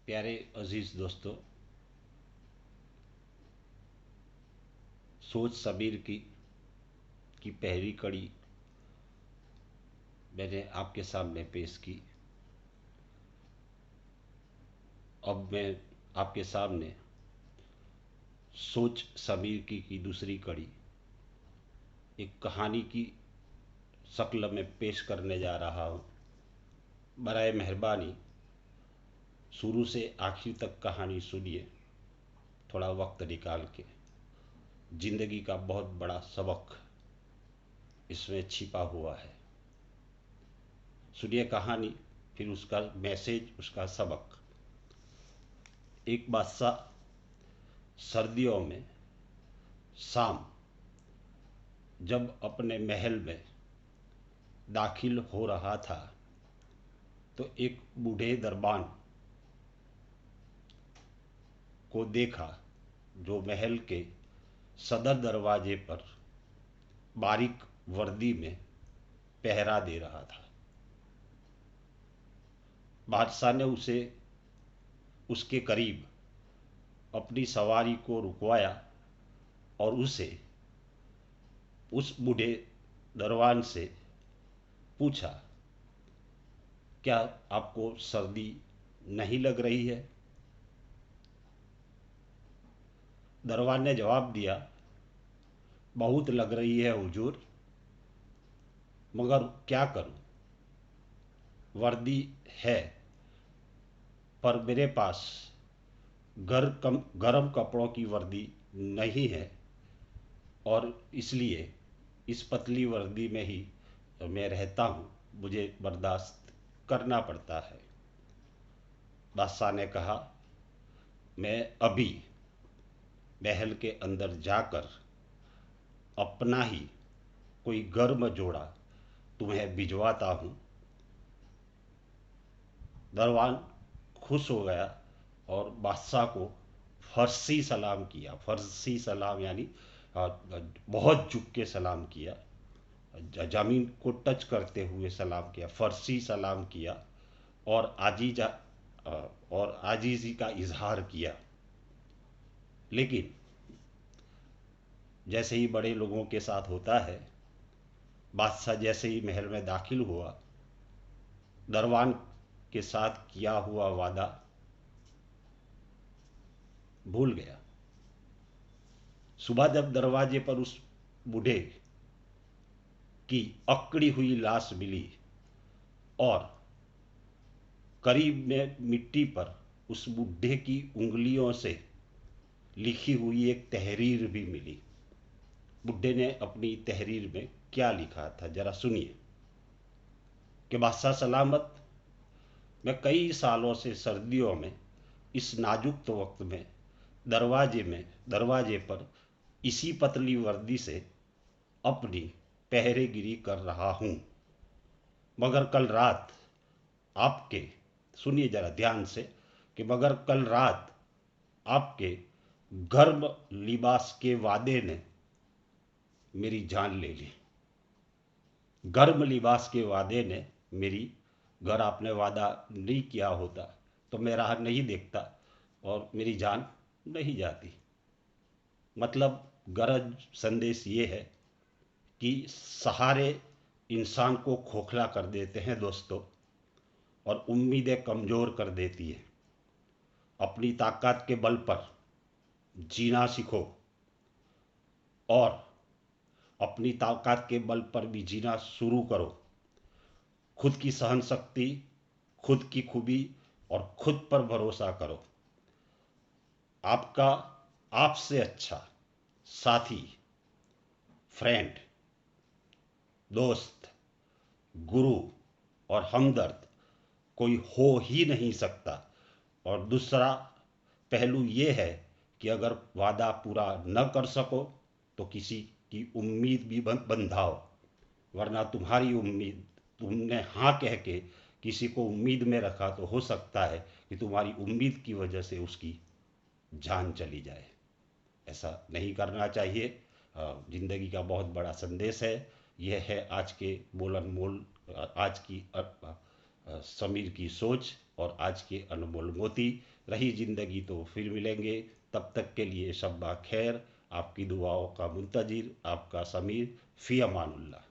प्यारे अजीज दोस्तों, सोच सबीर की पहली कड़ी मैंने आपके सामने पेश की। अब मैं आपके सामने सोच समीर की दूसरी कड़ी एक कहानी की शक्ल में पेश करने जा रहा हूँ। बराए मेहरबानी शुरू से आखिर तक कहानी सुनिए, थोड़ा वक्त निकाल के। जिंदगी का बहुत बड़ा सबक इसमें छिपा हुआ है। सुनिए कहानी, फिर उसका मैसेज, उसका सबक। एक बादशाह सर्दियों में शाम जब अपने महल में दाखिल हो रहा था तो एक बूढ़े दरबान को देखा जो महल के सदर दरवाजे पर बारीक वर्दी में पहरा दे रहा था। बादशाह ने उसे उसके करीब अपनी सवारी को रुकवाया और उसे उस बूढ़े दरबान से पूछा, क्या आपको सर्दी नहीं लग रही है? दरबान ने जवाब दिया, बहुत लग रही है हुजूर, मगर क्या करूं? वर्दी है पर मेरे पास गर्म कपड़ों की वर्दी नहीं है और इसलिए इस पतली वर्दी में ही मैं रहता हूँ, मुझे बर्दाश्त करना पड़ता है। बादशाह ने कहा, मैं अभी महल के अंदर जाकर अपना ही कोई गर्म जोड़ा तुम्हें भिजवाता हूँ। दरबान खुश हो गया और बादशाह को फर्सी सलाम किया। फर्सी सलाम यानी बहुत झुक के सलाम किया, जमीन को टच करते हुए सलाम किया, फर्सी सलाम किया और आजीजी का इजहार किया। लेकिन जैसे ही बड़े लोगों के साथ होता है, बादशाह जैसे ही महल में दाखिल हुआ, दरबान के साथ किया हुआ वादा भूल गया। सुबह जब दरवाजे पर उस बूढ़े की अकड़ी हुई लाश मिली और करीब में मिट्टी पर उस बूढ़े की उंगलियों से लिखी हुई एक तहरीर भी मिली। बुड्ढे ने अपनी तहरीर में क्या लिखा था जरा सुनिए। कि बादशाह सलामत, मैं कई सालों से सर्दियों में इस नाजुक तो वक्त में दरवाजे पर इसी पतली वर्दी से अपनी पहरेगिरी कर रहा हूँ, मगर कल रात आपके, सुनिए जरा ध्यान से, कि मगर कल रात आपके गर्म लिबास के वादे ने मेरी जान ले ली। गर्म लिबास के वादे ने मेरी, अगर आपने वादा नहीं किया होता तो मैं राह नहीं देखता और मेरी जान नहीं जाती। मतलब गरज संदेश ये है कि सहारे इंसान को खोखला कर देते हैं दोस्तों, और उम्मीदें कमज़ोर कर देती है। अपनी ताकत के बल पर जीना सीखो और अपनी ताकत के बल पर भी जीना शुरू करो। खुद की सहन शक्ति, खुद की खूबी और खुद पर भरोसा करो। आपका आपसे अच्छा साथी, फ्रेंड, दोस्त, गुरु और हमदर्द कोई हो ही नहीं सकता। और दूसरा पहलू ये है कि अगर वादा पूरा न कर सको तो किसी की उम्मीद भी बंधाओ, वरना तुम्हारी उम्मीद, तुमने हाँ कह के किसी को उम्मीद में रखा तो हो सकता है कि तुम्हारी उम्मीद की वजह से उसकी जान चली जाए। ऐसा नहीं करना चाहिए। जिंदगी का बहुत बड़ा संदेश है। यह है आज के बोल अनमोल, आज की समीर की सोच और आज के अनमोल मोती। रही जिंदगी तो फिर मिलेंगे, तब तक के लिए शब्बा खैर। आपकी दुआओं का मुंतजिर, आपका समीर। फी अमानुल्लाह।